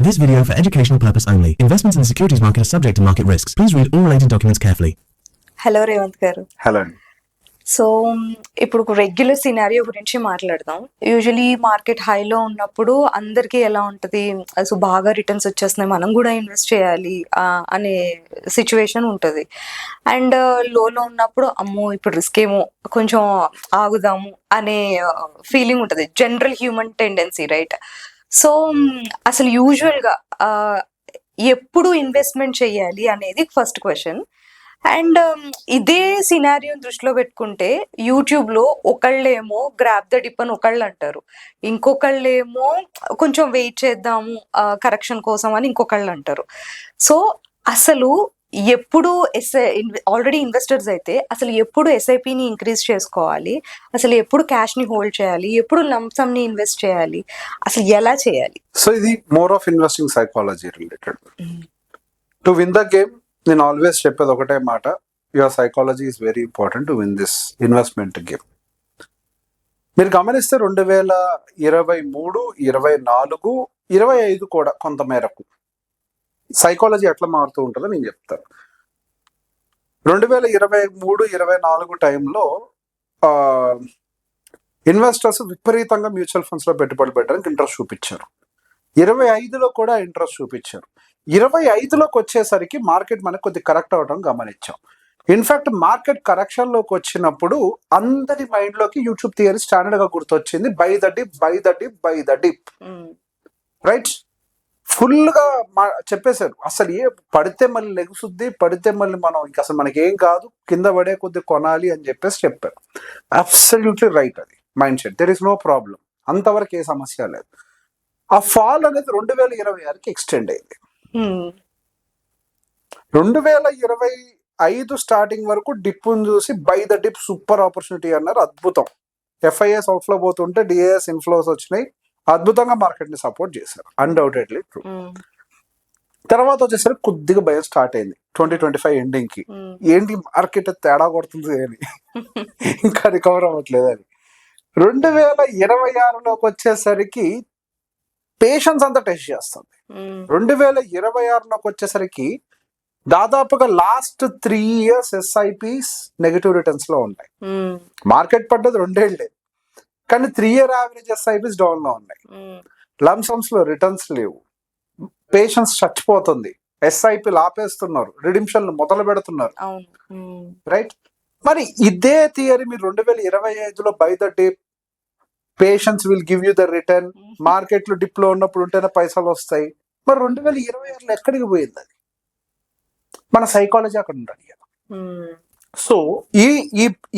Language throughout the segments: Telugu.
This video for educational purpose only. Investments in the securities market are subject to market risks. Please read all related documents carefully. Hello Revanth గారు. హలో అండి. సో ఇప్పుడు ఒక రెగ్యులర్ సినారియో గురించి మాట్లాడదాం. యూజువలీ మార్కెట్ హైలో ఉన్నప్పుడు అందరికీ ఎలా ఉంటుంది, సో బాగా రిటర్న్స్ వచ్చేస్తున్నాయి, మనం కూడా ఇన్వెస్ట్ చేయాలి అనే సిచ్యువేషన్ ఉంటుంది. అండ్ లోలో ఉన్నప్పుడు అమ్మో ఇప్పుడు రిస్క్ ఏమో, కొంచెం ఆగుదాము అనే ఫీలింగ్ ఉంటుంది. General human tendency, right? So అసలు యూజువల్గా ఎప్పుడు ఇన్వెస్ట్మెంట్ చేయాలి అనేది ఫస్ట్ క్వశ్చన్. అండ్ ఇదే సినారియో దృష్టిలో పెట్టుకుంటే యూట్యూబ్లో ఒకళ్ళేమో గ్రాబ్ ద డిప్ అని ఒకళ్ళు అంటారు, ఇంకొకళ్ళేమో కొంచెం వెయిట్ చేద్దాము కరెక్షన్ కోసం అని ఇంకొకళ్ళు అంటారు. సో అసలు ఎప్పుడు ఆల్రెడీ ఇన్వెస్టర్స్ అయితే అసలు ఎప్పుడు ఎస్ఐపిని ఇంక్రీజ్ చేసుకోవాలి, అసలు ఎప్పుడు క్యాష్ని హోల్డ్ చేయాలి, ఎప్పుడు లంసమ్ని ఇన్వెస్ట్ చేయాలి, అసలు ఎలా చేయాలి? సో ఇది more of investing psychology related. To win the game నేను ఆల్వేస్ చెప్పేది ఒకటే మాట, your psychology is very important to win this investment game. మీరు గమనిస్తే 2023, 24, 25 కూడా కొంత మేరకు సైకాలజీ ఎట్లా మారుతూ ఉంటుందో నేను చెప్తాను. 2023, 24 టైంలో ఇన్వెస్టర్స్ విపరీతంగా మ్యూచువల్ ఫండ్స్ లో పెట్టుబడి పెట్టడానికి ఇంట్రెస్ట్ చూపించారు. 25లో కూడా ఇంట్రెస్ట్ చూపించారు. 25లోకి వచ్చేసరికి మార్కెట్ మనకు కొద్ది కరెక్ట్ అవడం గమనించాం. ఇన్ఫాక్ట్ మార్కెట్ కరెక్షన్ లోకి వచ్చినప్పుడు అందరి మైండ్ లోకి యూట్యూబ్ థియరీ స్టాండర్డ్ గా గుర్తొచ్చింది, by the dip, by the dip, by the dip, right? Full గా చెప్పేశారు. అసలు పడితే మళ్ళీ లెగుసుద్ది, పడితే మళ్ళీ మనం ఇంకా అసలు మనకి ఏం కాదు, కింద పడే కొద్ది కొనాలి అని చెప్పేసి చెప్పారు. అబ్సల్యూట్లీ రైట్, అది mind set, there is no problem, అంతవరకు ఏ సమస్య లేదు. ఆ ఫాల్ అనేది 2026కి ఎక్స్టెండ్ అయింది. 2025 స్టార్టింగ్ వరకు డిప్ చూసి by the dip super opportunity అన్నారు, అద్భుతం. ఎఫ్ఐఎస్ అవుట్ఫ్లో పోతుంటే డిఏఎస్ ఇన్ఫ్లోస్ వచ్చినాయి, అద్భుతంగా మార్కెట్ ని సపోర్ట్ చేశారు, అన్డౌటెడ్లీ ట్రూ. తర్వాత వచ్చేసరికి కొద్దిగా భయం స్టార్ట్ అయింది 2025 ఎండింగ్ కి, ఏంటి మార్కెట్ తేడా కొడుతుంది అని, ఇంకా రికవర్ అవ్వట్లేదు అని. 2026లోకి వచ్చేసరికి పేషెన్స్ అంతా టెస్ట్ చేస్తుంది. 2026లోకి వచ్చేసరికి దాదాపుగా last 3 years SIPs negative returns లో ఉన్నాయి. మార్కెట్ పడ్డది 2 ఏళ్లే, కానీ 3 year యావరేజ్ ఎస్ఐపిస్ డౌన్ లో ఉన్నాయి. లంసమ్స్ లో రిటర్న్స్ లేవు, పేషెన్స్ చచ్చిపోతుంది, ఎస్ఐపీలు ఆపేస్తున్నారు, రిడిమ్షన్లు మొదలు పెడుతున్నారు, రైట్? మరి ఇదే థియరీ మీరు 2025లో buy the dip, patience will give you the return, market లో డిప్ లో ఉన్నప్పుడు ఉంటేనే పైసలు వస్తాయి. మరి 2026లో ఎక్కడికి పోయింది అది? మన సైకాలజీ అక్కడ ఉండాలి కదా. సో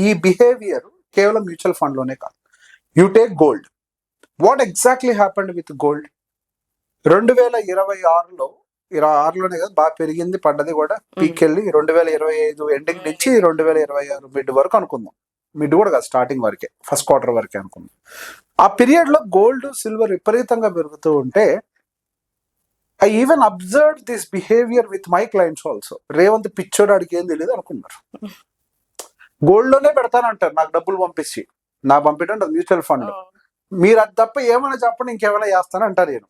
ఈ బిహేవియర్ కేవలం మ్యూచువల్ ఫండ్ లోనే కాదు. You take gold, what exactly happened with gold? 2026లోనే కదా బాగా పెరిగింది, పడ్డది కూడా, పీక్ వెళ్ళి 2025 ఎండింగ్ నుంచి 2026 మిడ్ వరకు అనుకుందాం, మిడ్ కూడా కాదు స్టార్టింగ్ వరకే, ఫస్ట్ క్వార్టర్ వరకే అనుకుందాం. ఆ పీరియడ్ లో గోల్డ్, సిల్వర్ విపరీతంగా పెరుగుతూ ఉంటే I even observe this behaviour with my clients also. Revanth పిచ్చోడు, అడిగి ఏం తెలియదు అనుకున్నారు, గోల్డ్ లోనే పెడతానంటారు, నాకు డబ్బులు పంపించి, నా పంపించండి మ్యూచువల్ ఫండ్, మీరు అది తప్ప ఏమైనా చెప్పండి, ఇంకేమైనా చేస్తాను అంటారు. నేను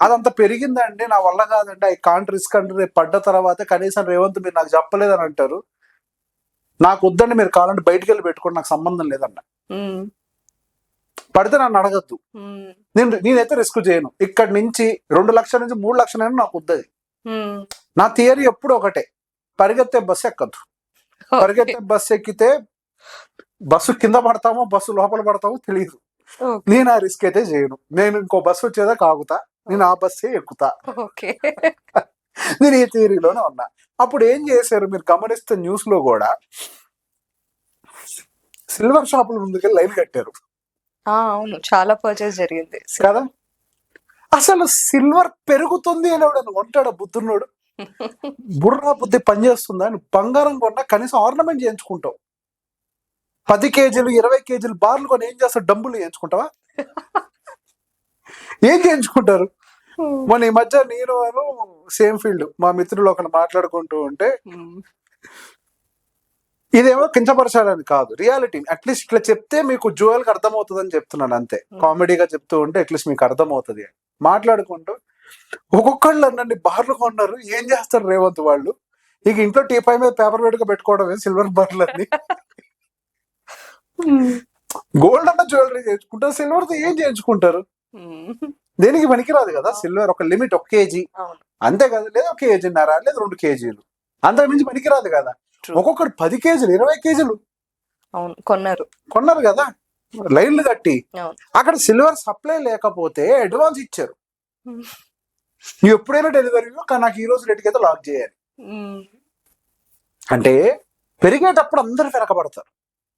అదంత పెరిగిందండి, నా వల్ల కాదండి, ఐ కాంట్ రిస్క్ అంటే, రేపు పడ్డ తర్వాత కనీసం రేవంత్ మీరు నాకు చెప్పలేదని అంటారు, నాకు వద్దండి, మీరు కావాలంటే బయటికి వెళ్ళి పెట్టుకోండి, నాకు సంబంధం లేదన్న. పడితే నన్ను అడగద్దు, నేనైతే రిస్క్ చేయను, ఇక్కడి నుంచి 2 లక్షల నుంచి 3 లక్షలైనా నాకు వద్దది. నా థియరీ ఎప్పుడు ఒకటే, పరిగెత్తే బస్సు ఎక్కద్దు, పరిగెత్తే బస్సు ఎక్కితే బస్సు కింద పడతామో బస్సు లోపల పడతామో తెలియదు, నేను ఆ రిస్క్ అయితే చేయను, నేను ఇంకో బస్సు వచ్చేదా కాగుతా, నేను ఆ బస్సే ఎక్కుతా, నేను ఈ థియరీలోనే ఉన్నా. అప్పుడు ఏం చేశారు మీరు గమనిస్తే న్యూస్ లో కూడా, సిల్వర్ షాపుల ముందుకి లైన్ కట్టారు. అవును, చాలా పర్చేస్ జరిగింది కదా. అసలు సిల్వర్ పెరుగుతుంది అని కొంటాడు బుద్ధున్నోడు, బుర్రా బుద్ధి పనిచేస్తుందా? బంగారం కొన్నా కనీసం ఆర్నమెంట్ చేయించుకుంటావు, 10 కేజీలు 20 కేజీలు బార్లు కొని ఏం చేస్తావు, డబ్బులు చేయించుకుంటావా? ఏం చేయించుకుంటారు? మొన్న ఈ మధ్య నేను సేమ్ ఫీల్డ్ మా మిత్రులు ఒకరు మాట్లాడుకుంటూ ఉంటే, ఇదేమో కించపరచాలని కాదు, రియాలిటీ. అట్లీస్ట్ ఇట్లా చెప్తే మీకు జువెల్కి అర్థమవుతుంది అని చెప్తున్నాను, అంతే. కామెడీగా చెప్తూ ఉంటే అట్లీస్ట్ మీకు అర్థమవుతుంది అని మాట్లాడుకుంటూ ఒక్కొక్కళ్ళు నన్ను బార్లు కొన్నారు, ఏం చేస్తారు రేవంత్ వాళ్ళు? ఇక ఇంట్లో టీపై మీద పేపర్ వేడుక పెట్టుకోవడమే సిల్వర్ బార్లు అన్ని. గోల్డ్ అన్న జ్యువెలరీ చేయించుకుంటారు, సిల్వర్ తో ఏం చేయించుకుంటారు? దేనికి పనికిరాదు కదా సిల్వర్. ఒక లిమిట్, 1 kg అంతే కదా, లేదా 1 kg-న్నర, లేదా 2 kg, అంతకు మించి పనికిరాదు కదా. ఒక్కొక్కరు 10 kg, 20 kg కొన్నారు కదా లైన్లు కట్టి. అక్కడ సిల్వర్ సప్లై లేకపోతే అడ్వాన్స్ ఇచ్చారు, నువ్వు ఎప్పుడైనా డెలివరీ నాకు ఈ రోజు రేటుకి అయితే లాక్ చేయాలి అంటే. పెరిగేటప్పుడు అందరూ వెనకబడతారు.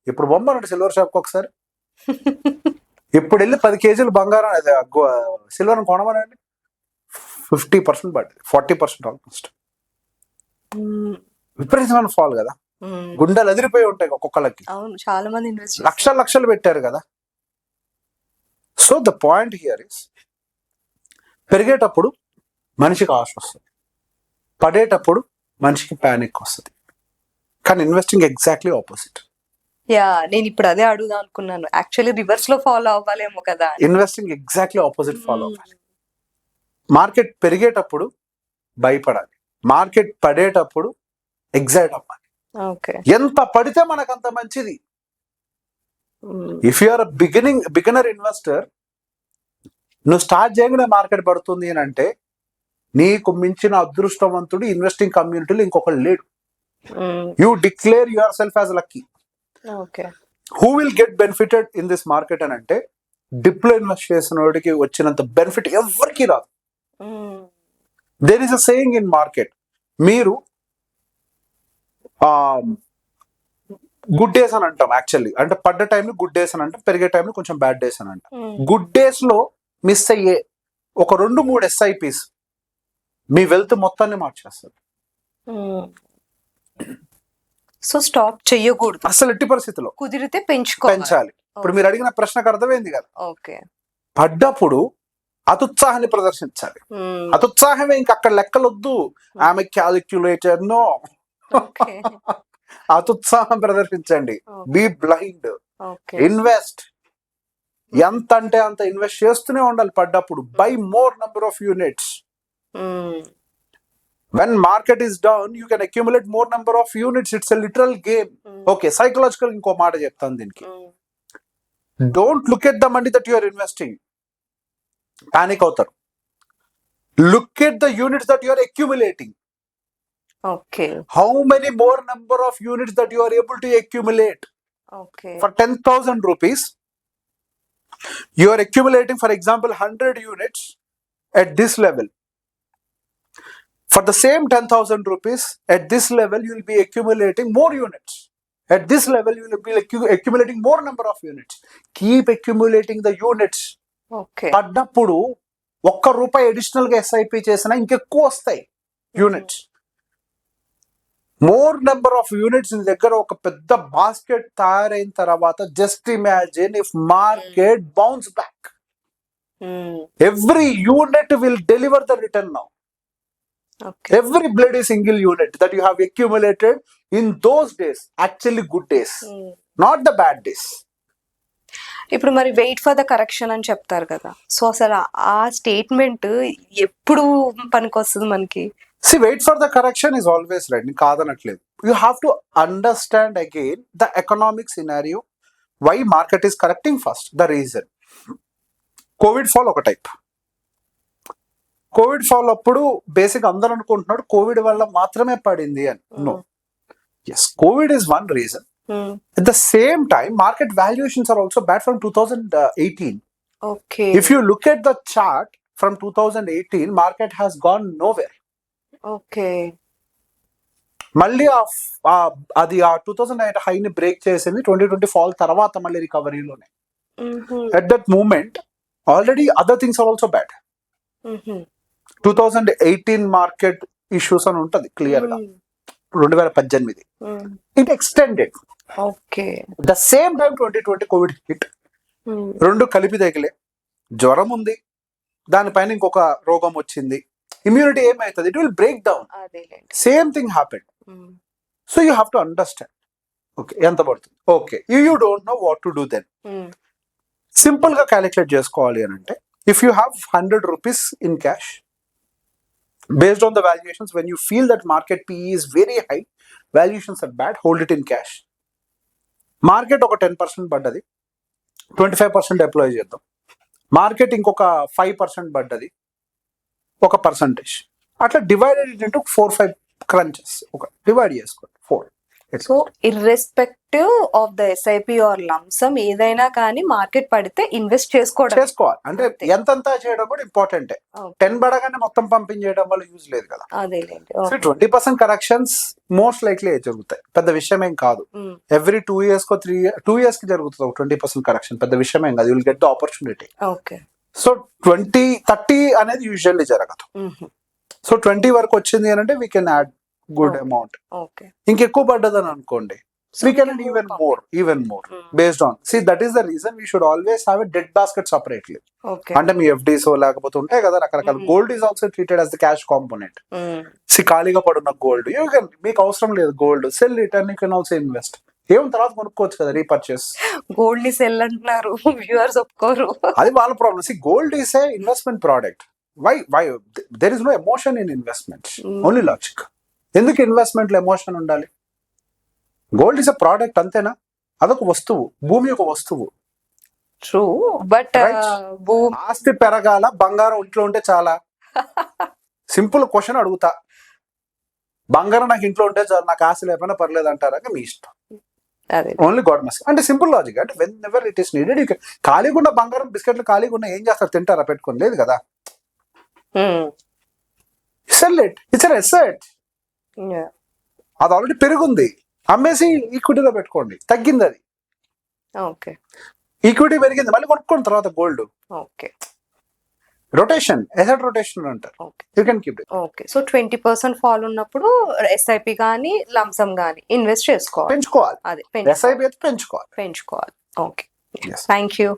ఇప్పుడు బొమ్మనండి సిల్వర్ షాప్కి ఒకసారి, ఇప్పుడు వెళ్ళి 10 kg బంగారం సిల్వర్ కొనమనండి, 50% పడింది, 40% ఆల్మోస్ట్. విపరీతమైన ఫాల్ కదా, గుండెలు అదిరిపోయి ఉంటాయి ఒక్కొక్కళ్ళకి. చాలా మంది లక్షలు పెట్టారు కదా. So the point here is, పెరిగేటప్పుడు మనిషికి ఆశ వస్తుంది, పడేటప్పుడు మనిషికి ప్యానిక్ వస్తుంది. కానీ ఇన్వెస్టింగ్ ఎగ్జాక్ట్లీ ఆపోజిట్. నేను ఇప్పుడు అదే అడుగుదాం అనుకున్నాను, యాక్చువల్లీ రివర్స్ లో ఫాలో అవ్వాలేమో కదా. ఇన్వెస్టింగ్ ఎగ్జాక్ట్లీ ఆపోజిట్ ఫాలో అవ్వాలి. మార్కెట్ పెరిగేటప్పుడు భయపడాలి, మార్కెట్ పడేటప్పుడు ఎగ్జైట్ అవ్వాలి. ఎంత పడితే మనకు అంత మంచిది. If you are beginner investor, నువ్వు స్టార్ట్ చేయగానే మార్కెట్ పడుతుంది అని అంటే, నీకు మించిన అదృష్టవంతుడు ఇన్వెస్టింగ్ కమ్యూనిటీలో ఇంకొకరు లేడు. You declare your self as lucky. Who will get benefited in this market అని అంటే, డిప్లో ఇన్వెస్ట్ చేసిన వాడికి వచ్చినంత బెనిఫిట్ ఎవరికి రాదు. There is a saying in market, మీరు గుడ్ డేస్ అని అంటాం యాక్చువల్లీ, అంటే పడ్డ టైంని గుడ్ డేస్ అని అంటాం, పెరిగే టైంని కొంచెం బ్యాడ్ డేస్ అని అంటాం. గుడ్ డేస్ లో మిస్ అయ్యే ఒక 2-3 SIPs మీ వెల్త్ మొత్తాన్ని మార్చేస్తారు. సో స్టాప్ చెయ్యకూడదు అసలు ఎట్టి పరిస్థితిలో, కుదిరితే పెంచాలి. ఇప్పుడు మీరు అడిగిన ప్రశ్నకు అర్థమైంది కదా. ఓకే, పడ్డప్పుడు అతుత్సాహాన్ని ప్రదర్శించాలి. అతుత్సాహమే, ఇంక అక్కడ లెక్కలొద్దు, ఆమె క్యాలిక్యులేటర్ నో, అతుత్సాహం ప్రదర్శించండి. బీ బ్లైండ్, ఇన్వెస్ట్ ఎంత అంటే అంత ఇన్వెస్ట్ చేస్తూనే ఉండాలి. పడ్డప్పుడు buy more number of units. When market is down, you can accumulate more number of units. It's a literal game. Okay, psychological ఇంకో మాట చెప్తాను దీనికి. Don't look at the money that you are investing. Panic అవుతారు. Look at the units that you are accumulating. Okay. How many more number of units that you are able to accumulate? Okay. For 10,000 rupees, you are accumulating, for example, 100 units at this level. For the same 10,000 rupees, at this level, you will be accumulating more units. At this level, you will be accumulating more number of units. Keep accumulating the units. Okay. పడ్డప్పుడు ₹1 అడిషనల్ గా SIP చేసినా ఇంకెక్కువ వస్తాయి units. More number of units దగ్గర ఒక పెద్ద బాస్కెట్ తయారైన తర్వాత, just imagine if market bounce back, every unit will deliver the return now. Okay. Every bloody single unit that you have accumulated in those days, actually good days, not the bad days. ఇప్పుడు మరి వెయిట్ ఫర్ ద కరెక్షన్ అని చెప్తారు కదా, సో అసలు ఆ స్టేట్మెంట్ ఎప్పుడు పనికొస్తుంది మనకి? See, wait for the correction is always right. నేను కాదనట్లేదు. You have to understand again the economic scenario, why market is correcting first, the reason. Covid fall ఒక టైప్. కోవిడ్ ఫాల్ అప్పుడు బేసిక్ అందరూ అనుకుంటున్నాడు కోవిడ్ వల్ల మాత్రమే పడింది అని. No, yes, Covid is one reason. At the same time, market valuations are also bad from 2018. Okay. If you look at the chart from 2018, market has gone nowhere. Okay. మళ్ళీ అది 2008 హైని బ్రేక్ చేసింది. 2020 ఫాల్ తర్వాత మళ్ళీ రికవరీలోనే. At that moment, already other things are also bad. 2018 market issues అని ఉంటది క్లియర్ గా. 2018 it extended. Okay. The same time 2020 Covid hit. రెండు కలిపి తగిలే. జ్వరం ఉంది, దానిపైన ఇంకొక రోగం వచ్చింది, ఇమ్యూనిటీ ఏమైతుంది, it will break down. Same thing happened. So you have to understand. Okay, ఎంత పడుతుంది? Okay, you don't know what to do then. Simple గా క్యాలిక్యులేట్ చేసుకోవాలి అని అంటే, if you have 100 rupees in cash, based on the valuations, when you feel that market PE is very high, valuations are bad, hold it in cash. Market ఒక 10% పడ్డది, 25% డిప్లాయ్ చేద్దాం. మార్కెట్ ఇంకొక 5% పడ్డది, ఒక పర్సంటేజ్, అట్లా డివైడెడ్ ఇట్ ఇంటూ 4-5 క్రంచెస్, ఒక డివైడ్ చేసుకోండి 4. So irrespective of the SIP or lump sum ఏదైనా కానీ మార్కెట్ పడితే ఇన్వెస్ట్ చేసుకోవాలి. అంటే ఎంతంత చేయడం కూడా ఇంపార్టెంటే. 10 పడగానే మొత్తం పంపించేయడం వల్ల యూజ్ లేదు కదా. 20% కరెక్షన్స్ మోస్ట్ లైక్లీ జరుగుతాయి, పెద్ద విషయం ఏం కాదు. ఎవ్రీ 2 years కో 2 years కి జరుగుతుంది ఒక 20% కరెక్షన్, పెద్ద విషయం ఏం కాదు. You will get the opportunity. So 20-30 అనేది యూజువల్లీ జరగదు. సో 20 వరకు వచ్చింది అని అంటే we can add good amount. ఇంకెక్కువ పడ్డదని అనుకోండి, we can add even more based on, see that is the reason we should always have a debt basket separately. అంటే మీ FDs లేకపోతే ఉంటాయి కదా రకరకాల. Gold is also treated as the cash component. See ఖాళీగా పడున్న గోల్డ్ మీకు అవసరం లేదు, gold sell it and you can also invest. ఏం తర్వాత కొనుక్కోవచ్చు కదా, రీపర్చేస్. గోల్డ్ ని సెల్ అంటున్నారు, వ్యూవర్స్ ఒప్పుకోరు, అది వాళ్ళ problem. See gold is a investment product. Why there is no emotion in investment, only logic. ఎందుకు ఇన్వెస్ట్మెంట్ లో ఎమోషన్ ఉండాలి? గోల్డ్ ఇస్ అ ప్రోడక్ట్, అంతేనా? అదొక వస్తువు, భూమి ఒక వస్తువు. ట్రూ, బట్ ఆస్తి పెరగాల, బంగారం ఇంట్లో ఉంటే చాలా? సింపుల్ క్వశ్చన్ అడుగుతా, బంగారం నాకు ఇంట్లో ఉంటే చాలా, నాకు ఆస్తి లేకపోయినా పర్లేదు అంటారా? మీ ఇష్టం. ఓన్లీ గాడ్ మస్ట్ అంటే సింపుల్ లాజిక్. అంటే when ever it is needed. ఖాళీగా ఉన్న బంగారం బిస్కెట్లు ఖాళీగా ఉన్న ఏం చేస్తారు? తింటారా? పెట్టుకొని లేదు కదా. Sell it, it's an asset. అది ఆల్రెడీ పెరుగుంది, అమ్మేసి ఈక్విటీలో పెట్టుకోండి. తగ్గింది అది, ఈక్విటీ పెరిగింది, మళ్ళీ కొనుక్కోండి తర్వాత గోల్డ్. రొటేషన్, ఎసెట్ రొటేషన్ అంటారు. You can keep it. So 20% fall ఉన్నప్పుడు ఎస్ఐపి కానీ లంసమ్ కానీ ఇన్వెస్ట్ చేసుకోవాలి, పెంచుకోవాలి. అదే ఎస్ఐపి అయితే పెంచుకోవాలి. Okay, thank you.